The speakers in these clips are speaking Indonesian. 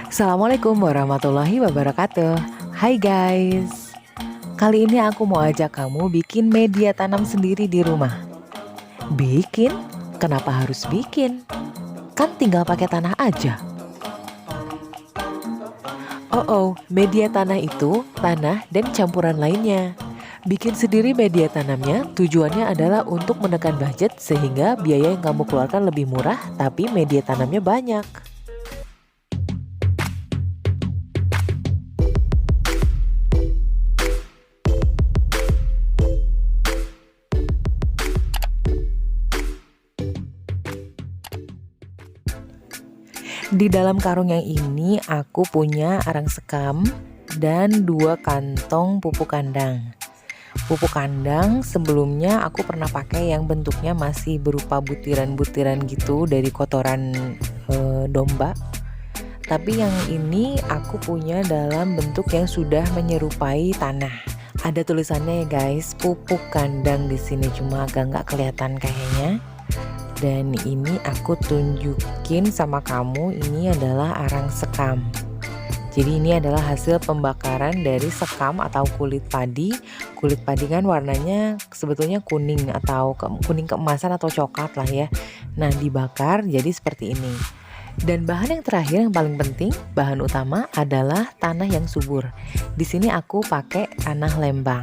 Assalamualaikum warahmatullahi wabarakatuh. Hai guys, kali ini aku mau ajak kamu bikin media tanam sendiri di rumah. Bikin? Kenapa harus bikin? Kan tinggal pakai tanah aja. Media tanah itu tanah dan campuran lainnya. Bikin sendiri media tanamnya tujuannya adalah untuk menekan budget sehingga biaya yang kamu keluarkan lebih murah tapi media tanamnya banyak. Di dalam karung yang ini aku punya arang sekam dan 2 kantong pupuk kandang. Pupuk kandang sebelumnya aku pernah pakai yang bentuknya masih berupa butiran-butiran gitu dari kotoran domba. Tapi yang ini aku punya dalam bentuk yang sudah menyerupai tanah. Ada tulisannya ya guys, pupuk kandang di sini, cuma agak nggak kelihatan kayaknya. Dan ini aku tunjukin sama kamu, ini adalah arang sekam. Jadi ini adalah hasil pembakaran dari sekam atau kulit padi. Kulit padi kan warnanya sebetulnya kuning atau kuning keemasan atau coklat lah ya. Nah, dibakar jadi seperti ini. Dan bahan yang terakhir yang paling penting, bahan utama adalah tanah yang subur. Di sini aku pakai tanah Lembang.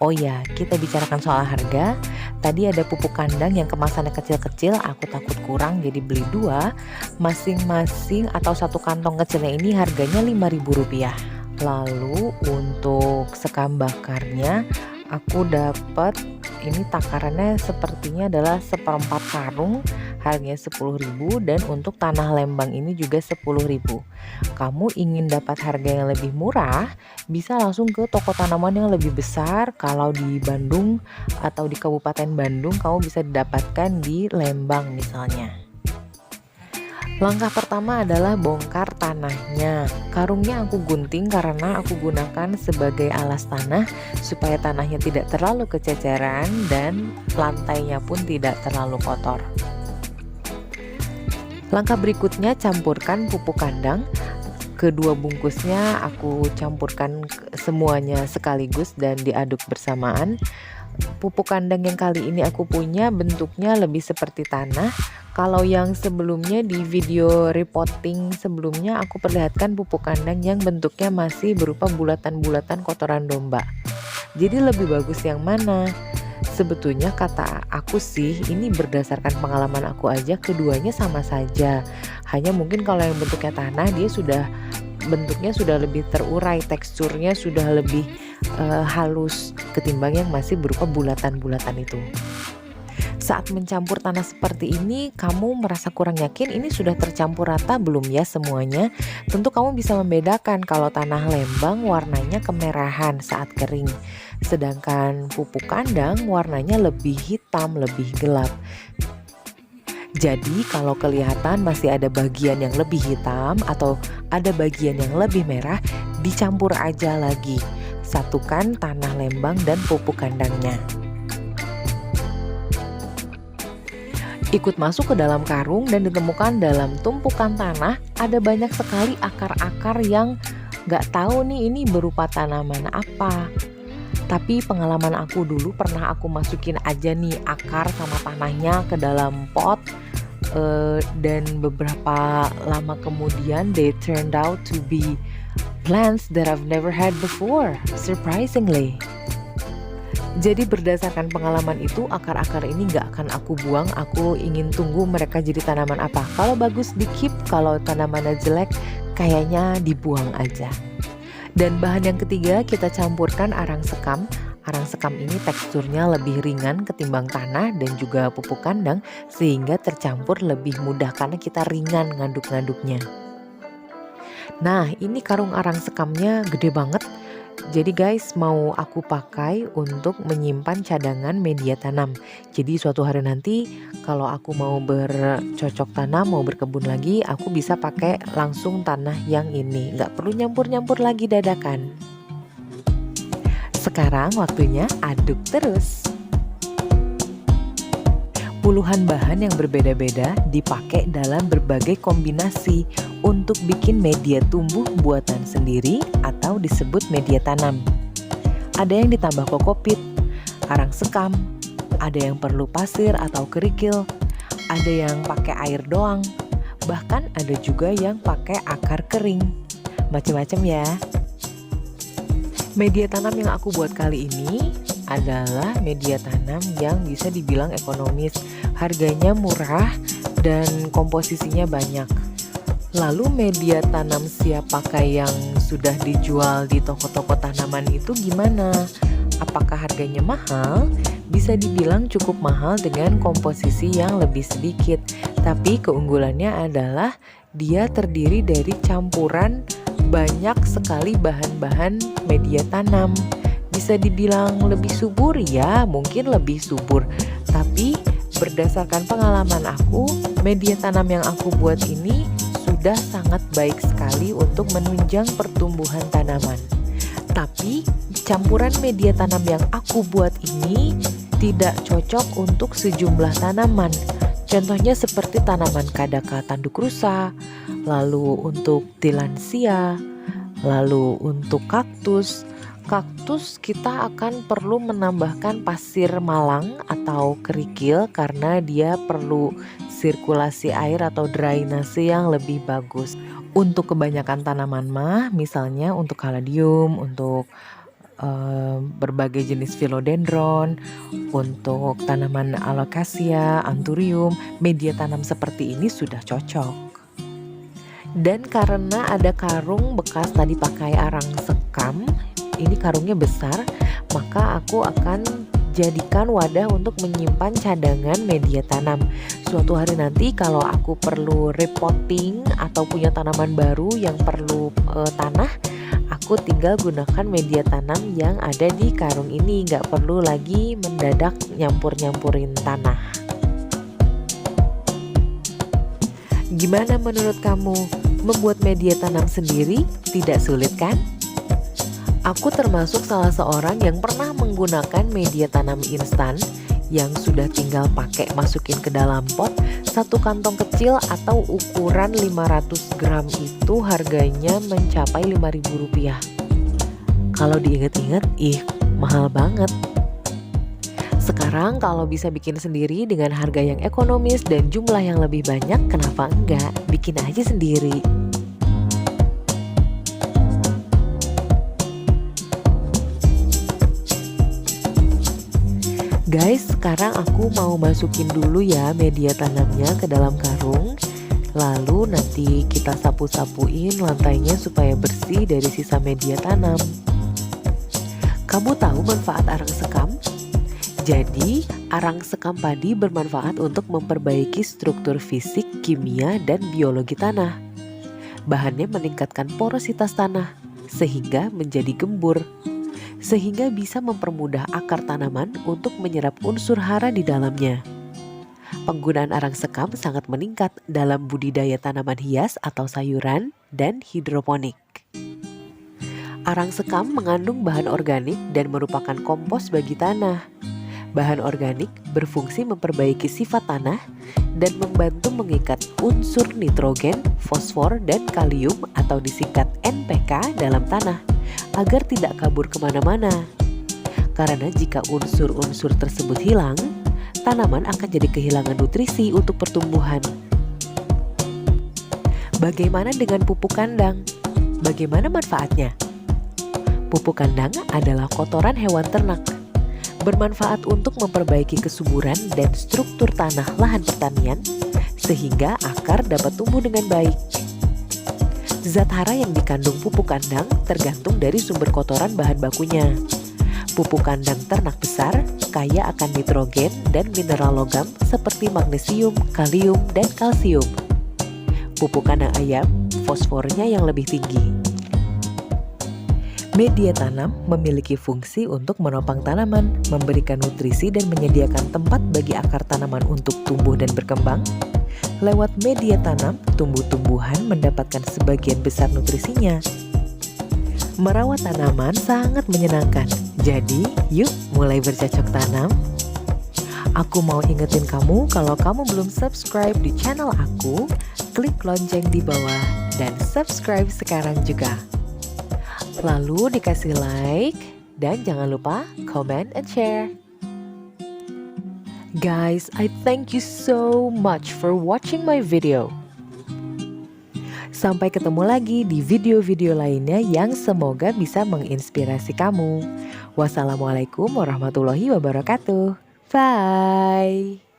Oh ya, kita bicarakan soal harga. Tadi ada pupuk kandang yang kemasannya kecil-kecil, aku takut kurang jadi beli 2. Masing-masing atau satu kantong kecilnya ini harganya Rp5.000. Lalu untuk sekam bakarnya aku dapat ini takarannya sepertinya adalah 1/4 karung, harganya Rp10.000, dan untuk tanah Lembang ini juga Rp10.000. Kamu ingin dapat harga yang lebih murah, bisa langsung ke toko tanaman yang lebih besar. Kalau di Bandung atau di Kabupaten Bandung kamu bisa didapatkan di Lembang misalnya. Langkah pertama adalah bongkar tanahnya. Karungnya aku gunting karena aku gunakan sebagai alas tanah supaya tanahnya tidak terlalu kececeran dan lantainya pun tidak terlalu kotor. Langkah berikutnya, campurkan pupuk kandang. Kedua bungkusnya aku campurkan semuanya sekaligus dan diaduk bersamaan. Pupuk kandang yang kali ini aku punya bentuknya lebih seperti tanah. Kalau yang sebelumnya di video repotting sebelumnya aku perlihatkan pupuk kandang yang bentuknya masih berupa bulatan-bulatan kotoran domba. Jadi lebih bagus yang mana? Sebetulnya kata aku sih, ini berdasarkan pengalaman aku aja, keduanya sama saja. Hanya mungkin kalau yang bentuknya tanah dia sudah bentuknya sudah lebih terurai, teksturnya sudah lebih halus ketimbang yang masih berupa bulatan-bulatan itu. Saat mencampur tanah seperti ini, kamu merasa kurang yakin ini sudah tercampur rata belum ya semuanya? Tentu kamu bisa membedakan kalau tanah Lembang warnanya kemerahan saat kering, sedangkan pupuk kandang warnanya lebih hitam, lebih gelap. Jadi kalau kelihatan masih ada bagian yang lebih hitam atau ada bagian yang lebih merah, dicampur aja lagi. Satukan tanah Lembang dan pupuk kandangnya. Ikut masuk ke dalam karung dan ditemukan dalam tumpukan tanah ada banyak sekali akar-akar yang gak tahu nih ini berupa tanaman apa. Tapi pengalaman aku dulu pernah aku masukin aja nih akar sama tanahnya ke dalam pot, dan beberapa lama kemudian they turned out to be plants that I've never had before, surprisingly. Jadi berdasarkan pengalaman itu, akar-akar ini gak akan aku buang. Aku ingin tunggu mereka jadi tanaman apa. Kalau bagus di keep, kalau tanamannya jelek kayaknya dibuang aja. Dan bahan yang ketiga kita campurkan arang sekam. Arang sekam ini teksturnya lebih ringan ketimbang tanah dan juga pupuk kandang, sehingga tercampur lebih mudah karena kita ringan ngaduk-ngaduknya. Nah, ini karung arang sekamnya gede banget. Jadi guys, mau aku pakai untuk menyimpan cadangan media tanam. Jadi suatu hari nanti kalau aku mau bercocok tanam, mau berkebun lagi, aku bisa pakai langsung tanah yang ini. Nggak perlu nyampur-nyampur lagi dadakan. Sekarang waktunya aduk terus. Puluhan bahan yang berbeda-beda dipakai dalam berbagai kombinasi untuk bikin media tumbuh buatan sendiri atau disebut media tanam. Ada yang ditambah kokopit, arang sekam, ada yang perlu pasir atau kerikil, ada yang pakai air doang, bahkan ada juga yang pakai akar kering. Macam-macam ya. Media tanam yang aku buat kali ini adalah media tanam yang bisa dibilang ekonomis, harganya murah dan komposisinya banyak. Lalu media tanam siap pakai yang sudah dijual di toko-toko tanaman itu gimana? Apakah harganya mahal? Bisa dibilang cukup mahal dengan komposisi yang lebih sedikit. Tapi keunggulannya adalah dia terdiri dari campuran banyak sekali bahan-bahan media tanam. Bisa dibilang lebih subur ya, mungkin lebih subur. Tapi berdasarkan pengalaman aku, media tanam yang aku buat ini sudah sangat baik sekali untuk menunjang pertumbuhan tanaman. Tapi campuran media tanam yang aku buat ini tidak cocok untuk sejumlah tanaman. Contohnya seperti tanaman kadaka tanduk rusa, lalu untuk tilansia, lalu untuk kaktus. Kaktus kita akan perlu menambahkan pasir malang atau kerikil karena dia perlu sirkulasi air atau drainase yang lebih bagus. Untuk kebanyakan tanaman mah, misalnya untuk kaladium, untuk berbagai jenis philodendron, untuk tanaman alocasia, anthurium, media tanam seperti ini sudah cocok. Dan karena ada karung bekas tadi pakai arang sekam, ini karungnya besar, maka aku akan jadikan wadah untuk menyimpan cadangan media tanam. Suatu hari nanti kalau aku perlu repotting atau punya tanaman baru yang perlu tanah, aku tinggal gunakan media tanam yang ada di karung ini, nggak perlu lagi mendadak nyampur-nyampurin tanah. Gimana menurut kamu? Membuat media tanam sendiri tidak sulit kan? Aku termasuk salah seorang yang pernah menggunakan media tanam instan yang sudah tinggal pakai masukin ke dalam pot. Satu kantong kecil atau ukuran 500 gram itu harganya mencapai Rp5.000. Kalau diingat-ingat, mahal banget. Sekarang kalau bisa bikin sendiri dengan harga yang ekonomis dan jumlah yang lebih banyak, kenapa enggak? Bikin aja sendiri. Guys, sekarang aku mau masukin dulu ya media tanamnya ke dalam karung. Lalu nanti kita sapu-sapuin lantainya supaya bersih dari sisa media tanam. Kamu tahu manfaat arang sekam? Jadi, arang sekam padi bermanfaat untuk memperbaiki struktur fisik, kimia, dan biologi tanah. Bahannya meningkatkan porositas tanah, sehingga menjadi gembur. Sehingga bisa mempermudah akar tanaman untuk menyerap unsur hara di dalamnya. Penggunaan arang sekam sangat meningkat dalam budidaya tanaman hias atau sayuran dan hidroponik. Arang sekam mengandung bahan organik dan merupakan kompos bagi tanah. Bahan organik berfungsi memperbaiki sifat tanah dan membantu mengikat unsur nitrogen, fosfor, dan kalium atau disingkat NPK dalam tanah agar tidak kabur kemana-mana. Karena jika unsur-unsur tersebut hilang, tanaman akan jadi kehilangan nutrisi untuk pertumbuhan. Bagaimana dengan pupuk kandang? Bagaimana manfaatnya? Pupuk kandang adalah kotoran hewan ternak. Bermanfaat untuk memperbaiki kesuburan dan struktur tanah lahan pertanian, sehingga akar dapat tumbuh dengan baik. Zat hara yang dikandung pupuk kandang tergantung dari sumber kotoran bahan bakunya. Pupuk kandang ternak besar kaya akan nitrogen dan mineral logam seperti magnesium, kalium, dan kalsium. Pupuk kandang ayam, fosfornya yang lebih tinggi. Media tanam memiliki fungsi untuk menopang tanaman, memberikan nutrisi dan menyediakan tempat bagi akar tanaman untuk tumbuh dan berkembang. Lewat media tanam, tumbuh-tumbuhan mendapatkan sebagian besar nutrisinya. Merawat tanaman sangat menyenangkan. Jadi, yuk mulai bercocok tanam. Aku mau ingetin kamu kalau kamu belum subscribe di channel aku, klik lonceng di bawah dan subscribe sekarang juga. Lalu dikasih like dan jangan lupa comment and share. Guys, I thank you so much for watching my video. Sampai ketemu lagi di video-video lainnya yang semoga bisa menginspirasi kamu. Wassalamualaikum warahmatullahi wabarakatuh. Bye.